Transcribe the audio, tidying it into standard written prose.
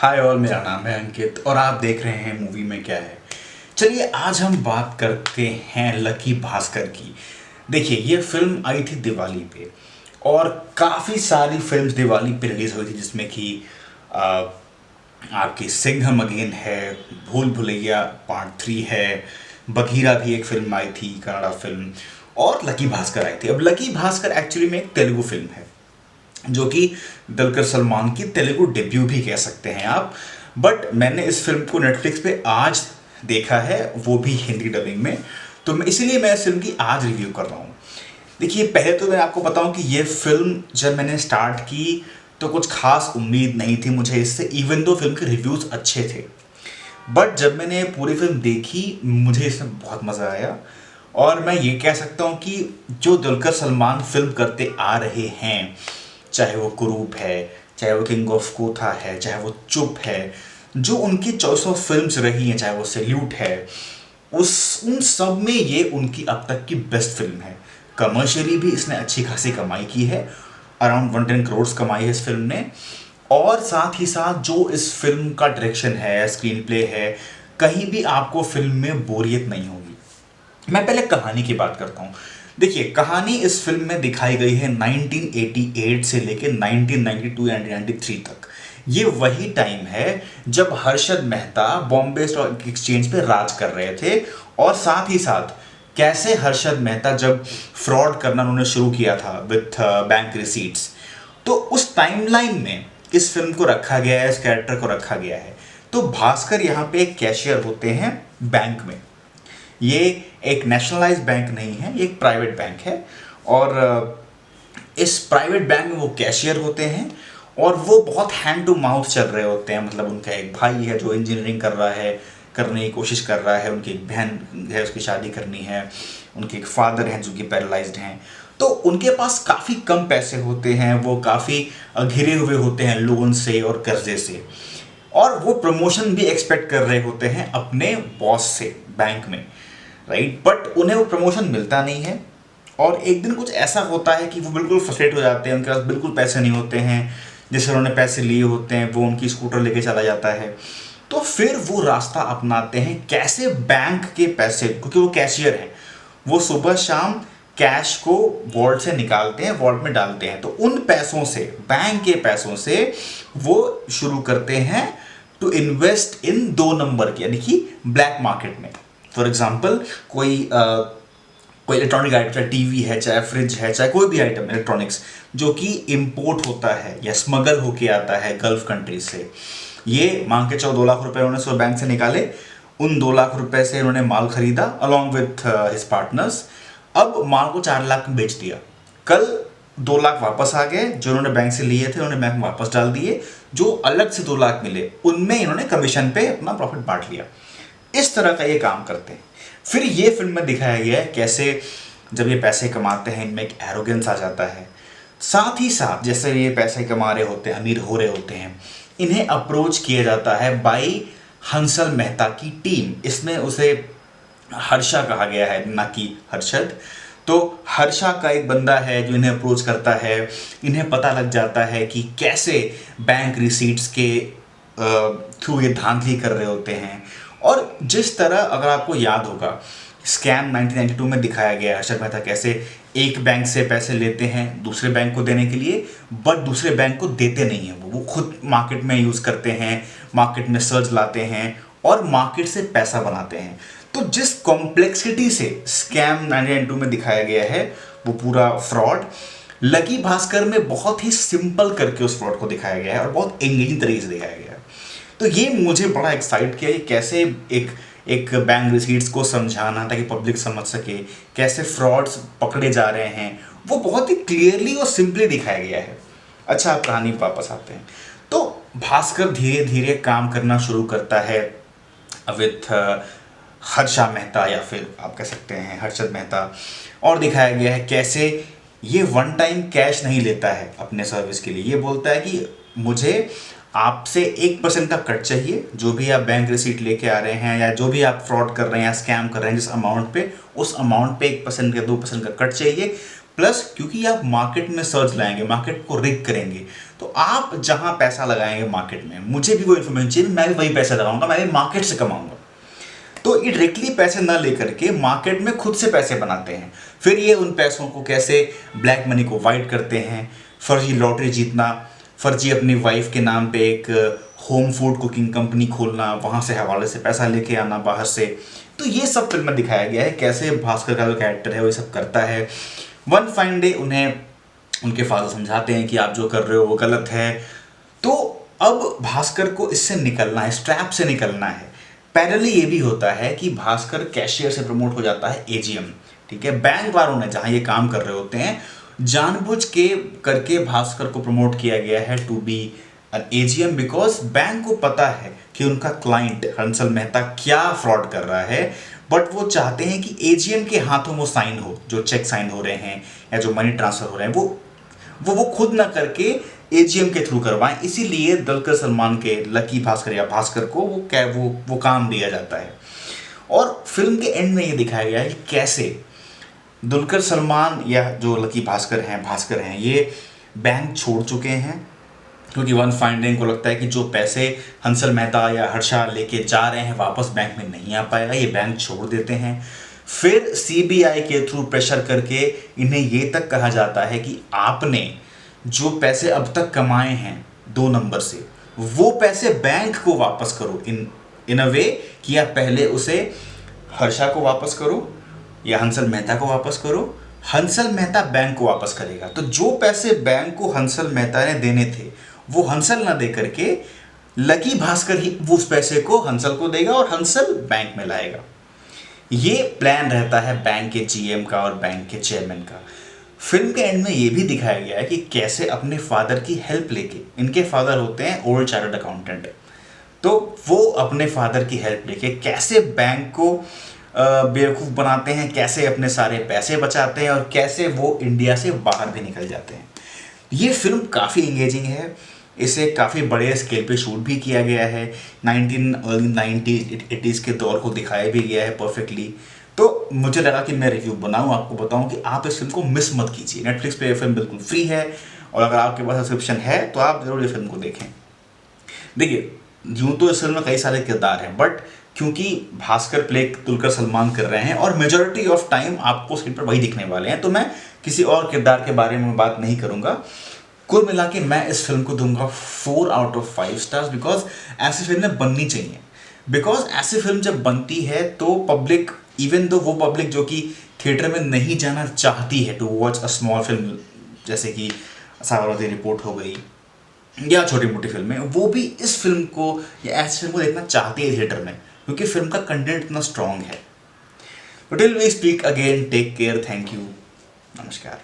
Hi all, मेरा नाम है अंकित और आप देख रहे हैं मूवी में क्या है। चलिए आज हम बात करते हैं लकी भास्कर की। देखिए, ये फिल्म आई थी दिवाली पे और काफ़ी सारी फिल्म्स दिवाली पे रिलीज़ हुई थी, जिसमें कि आ, आपकी सिंघम अगेन है, भूल भुलैया पार्ट 3 है, बघीरा भी एक फिल्म आई थी, कन्नड़ा फिल्म, और लकी भास्कर आई थी। अब लकी भास्कर एक्चुअली में एक तेलुगु फिल्म है, जो कि दुलकर सलमान की तेलुगु डेब्यू भी कह सकते हैं आप। बट मैंने इस फिल्म को नेटफ्लिक्स पे आज देखा है, वो भी हिंदी डबिंग में। तो इसीलिए मैं इस फिल्म की आज रिव्यू कर रहा हूँ। देखिए, पहले तो मैं आपको बताऊं कि ये फिल्म जब मैंने स्टार्ट की तो कुछ खास उम्मीद नहीं थी मुझे इससे, इवन दो फिल्म के रिव्यूज़ अच्छे थे। बट जब मैंने पूरी फिल्म देखी मुझे इसमें बहुत मज़ा आया। और मैं ये कह सकता हूँ कि जो दुलकर सलमान फिल्म करते आ रहे हैं, चाहे वो कुरूप है, चाहे वो किंग ऑफ कोथा है, चाहे वो चुप है, जो उनकी चॉइस ऑफ फिल्म्स रही हैं, चाहे वो सैल्यूट है, उस उन सब में ये उनकी अब तक की बेस्ट फिल्म है। कमर्शियली भी इसने अच्छी खासी कमाई की है, अराउंड 110 करोड़ कमाई है इस फिल्म ने। और साथ ही साथ जो इस फिल्म का डायरेक्शन है, स्क्रीन प्ले है, कहीं भी आपको फिल्म में बोरियत नहीं होगी। मैं पहले कहानी की बात करता हूँ। देखिए, कहानी इस फिल्म में दिखाई गई है 1988 से लेकर 1992 या 1993 तक। ये वही टाइम है जब हर्षद मेहता बॉम्बे स्टॉक एक्सचेंज पे राज कर रहे थे, और साथ ही साथ कैसे हर्षद मेहता जब फ्रॉड करना उन्होंने शुरू किया था विथ बैंक रिसीट्स। तो उस टाइमलाइन में इस फिल्म को रखा गया है, इस कैरेक्टर को रखा गया है। तो भास्कर यहाँ पे एक कैशियर होते हैं बैंक में। ये एक नेशनलाइज बैंक नहीं है, ये एक प्राइवेट बैंक है। और इस प्राइवेट बैंक में वो कैशियर होते हैं और वो बहुत हैंड टू माउथ चल रहे होते हैं। मतलब उनका एक भाई है जो इंजीनियरिंग कर रहा है, करने की कोशिश कर रहा है, उनकी एक बहन है, उसकी शादी करनी है, उनके एक फादर हैं जो कि पैरालाइज्ड हैं। तो उनके पास काफ़ी कम पैसे होते हैं, वो काफ़ी घिरे हुए होते हैं लोन से और कर्जे से, और वो प्रमोशन भी एक्सपेक्ट कर रहे होते हैं अपने बॉस से बैंक में, राइट। बट उन्हें वो प्रमोशन मिलता नहीं है। और एक दिन कुछ ऐसा होता है कि वो बिल्कुल फ्रस्ट्रेट हो जाते हैं, उनके पास बिल्कुल पैसे नहीं होते हैं, जिससे उन्होंने पैसे लिए होते हैं वो उनकी स्कूटर लेके चला जाता है। तो फिर वो रास्ता अपनाते हैं कैसे बैंक के पैसे, क्योंकि वो कैशियर हैं, वो सुबह शाम कैश को वॉल्ट से निकालते हैं, वॉल्ट में डालते हैं। तो उन पैसों से, बैंक के पैसों से, वो शुरू करते हैं टू इन्वेस्ट इन 2 नंबर की, यानी कि ब्लैक मार्केट में। फॉर एग्जाम्पल, कोई इलेक्ट्रॉनिक आइटम, चाहे टीवी है, चाहे फ्रिज है, चाहे कोई भी आइटम इलेक्ट्रॉनिक्स जो कि इंपोर्ट होता है या स्मगल होके आता है गल्फ कंट्रीज से, ये मांग के चलो 2 लाख रुपए उन्होंने सो बैंक से निकाले। उन 2 लाख रुपए से उन्होंने माल खरीदा अलॉन्ग विथ हिज पार्टनर्स। अब माल को 4 लाख में बेच दिया। कल 2 लाख वापस आ गए, जो उन्होंने बैंक से लिए थे उन्होंने बैंक में वापस डाल दिए। जो अलग से 2 लाख मिले उनमें इन्होंने कमीशन पे अपना प्रॉफिट बांट लिया। इस तरह का ये काम करते हैं। फिर ये फिल्म में दिखाया गया है कैसे जब ये पैसे कमाते हैं इनमें एक एरोगेंस आ जाता है। साथ ही साथ जैसे ये पैसे कमा रहे होते हैं, अमीर हो रहे होते हैं, इन्हें अप्रोच किया जाता है बाई हंसल मेहता की टीम। इसमें उसे हर्षा कहा गया है, ना कि हर्षद। तो हर्षा का एक बंदा है जो इन्हें अप्रोच करता है। इन्हें पता लग जाता है कि कैसे बैंक रिसीट्स के थ्रू ये धांधली कर रहे होते हैं। और जिस तरह, अगर आपको याद होगा, स्कैम 1992 में दिखाया गया है हर्षद मेहता कैसे एक बैंक से पैसे लेते हैं दूसरे बैंक को देने के लिए, बट दूसरे बैंक को देते नहीं हैं। वो खुद मार्केट में यूज़ करते हैं, मार्केट में सर्च लाते हैं और मार्केट से पैसा बनाते हैं। तो जिस कॉम्प्लेक्सिटी से स्कैम 1992 में दिखाया गया है, वो पूरा फ्रॉड लकी भास्कर में बहुत ही सिंपल करके उस फ्रॉड को दिखाया गया है और बहुत एंगेजिंग तरीके से दिखाया गया है। तो ये मुझे बड़ा एक्साइट किया, ये कैसे एक बैंक रिसीट्स को समझाना ताकि पब्लिक समझ सके, कैसे फ्रॉड्स पकड़े जा रहे हैं, वो बहुत ही क्लियरली और सिंपली दिखाया गया है। अच्छा, आप कहानी पर वापस आते हैं। तो भास्कर धीरे धीरे काम करना शुरू करता है विथ हर्षा मेहता, या फिर आप कह सकते हैं हर्षद मेहता। और दिखाया गया है कैसे ये वन टाइम कैश नहीं लेता है अपने सर्विस के लिए। ये बोलता है कि मुझे आपसे 1% का कट चाहिए, जो भी आप बैंक रिसीट लेके आ रहे हैं या जो भी आप फ्रॉड कर रहे हैं या स्कैम कर रहे हैं, जिस अमाउंट पे, उस अमाउंट पे 1% या 2% का कट चाहिए, प्लस क्योंकि आप मार्केट में सर्च लाएंगे, मार्केट को रिग करेंगे, तो आप जहां पैसा लगाएंगे मार्केट में, मुझे भी वो इन्फॉर्मेशन चाहिए, मैं भी वही पैसा लगाऊंगा, मैं भी मार्केट से कमाऊंगा। तो ये डायरेक्टली पैसे ना लेकर के मार्केट में खुद से पैसे बनाते हैं, फिर ये उन पैसों को कैसे ब्लैक मनी को वाइट करते हैं, फर्जी लॉटरी जीतना, फर्जी अपनी वाइफ के नाम पे एक होम फूड कुकिंग कंपनी खोलना, वहाँ से हवाले से पैसा लेके आना बाहर से। तो ये सब फिल्म में दिखाया गया है कैसे भास्कर का जो कैरेक्टर है वो ये सब करता है। वन फाइन डे उन्हें उनके फादर समझाते हैं कि आप जो कर रहे हो वो गलत है। तो अब भास्कर को इससे निकलना है, इस ट्रैप से निकलना है। पैरेलली ये भी होता है कि भास्कर कैशियर से प्रमोट हो जाता है एजीएम, ठीक है। बैंक वालों ने जहां ये काम कर रहे होते हैं जानबूझ के करके भास्कर को प्रमोट किया गया है to be an AGM, because bank को पता है कि उनका क्लाइंट हंसल मेहता क्या फ्रॉड कर रहा है, बट वो चाहते हैं कि एजीएम के हाथों वो साइन हो, जो चेक साइन हो रहे हैं या जो मनी ट्रांसफर हो रहे हैं वो खुद ना करके एजीएम के थ्रू करवाएं। इसीलिए दुलकर सलमान के लकी भास्कर या भास्कर को वो काम दिया जाता है। और फिल्म के एंड में ये दिखाया गया है कि कैसे दुलकर सलमान या जो लकी भास्कर हैं ये बैंक छोड़ चुके हैं, क्योंकि वन फाइन डे को लगता है कि जो पैसे हंसल मेहता या हर्षा लेके जा रहे हैं वापस बैंक में नहीं आ पाएगा, ये बैंक छोड़ देते हैं। फिर सीबीआई के थ्रू प्रेशर करके इन्हें ये तक कहा जाता है कि आपने जो पैसे अब तक कमाए हैं 2 नंबर से, वो पैसे बैंक को वापस करो, इन अ वे कि आप पहले उसे हर्षा को वापस करो या हंसल मेहता को वापस करो, हंसल मेहता बैंक को वापस करेगा। तो जो पैसे बैंक को हंसल मेहता ने देने थे वो हंसल ना दे करके लकी भास्कर ही वो उस पैसे को हंसल को देगा और हंसल बैंक में लाएगा। ये प्लान रहता है बैंक के जीएम का और बैंक के चेयरमैन का। फिल्म के एंड में ये भी दिखाया गया है कि कैसे अपने फादर की हेल्प लेके, इनके फादर होते हैं ओल्ड चार्टर्ड अकाउंटेंट, तो वो अपने फादर की हेल्प लेके कैसे बैंक को बेवकूफ़ बनाते हैं, कैसे अपने सारे पैसे बचाते हैं और कैसे वो इंडिया से बाहर भी निकल जाते हैं। ये फिल्म काफ़ी इंगेजिंग है, इसे काफ़ी बड़े स्केल पे शूट भी किया गया है, अर्ली 1980s के दौर को दिखाया भी गया है परफेक्टली। तो मुझे लगा कि मैं रिव्यू बनाऊं, आपको बताऊं कि आप इस फिल्म को मिस मत कीजिए। नेटफ्लिक्स पे ये फिल्म बिल्कुल फ्री है और अगर आपके पास सब्सक्रिप्शन है तो आप ज़रूर ये फिल्म को देखें। देखिए, यूँ तो इस फिल्म में कई सारे किरदार हैं, बट क्योंकि भास्कर प्ले दुलकर सलमान कर रहे हैं और मेजॉरिटी ऑफ टाइम आपको स्क्रीन पर वही दिखने वाले हैं, तो मैं किसी और किरदार के बारे में बात नहीं करूँगा। कुल मिला के मैं इस फिल्म को दूंगा 4 आउट ऑफ 5 स्टार्स, बिकॉज ऐसी फिल्में बननी चाहिए। बिकॉज ऐसी फिल्म जब बनती है तो पब्लिक, इवन दो वो पब्लिक जो कि थिएटर में नहीं जाना चाहती है to watch a small film, जैसे कि साबरमती रिपोर्ट हो गई या छोटी मोटी फिल्में, वो भी इस फिल्म को या ऐसी फिल्म को देखना चाहती है थिएटर में, क्योंकि फिल्म का कंटेंट इतना स्ट्रॉन्ग है। Till we speak again, take care, thank you, नमस्कार।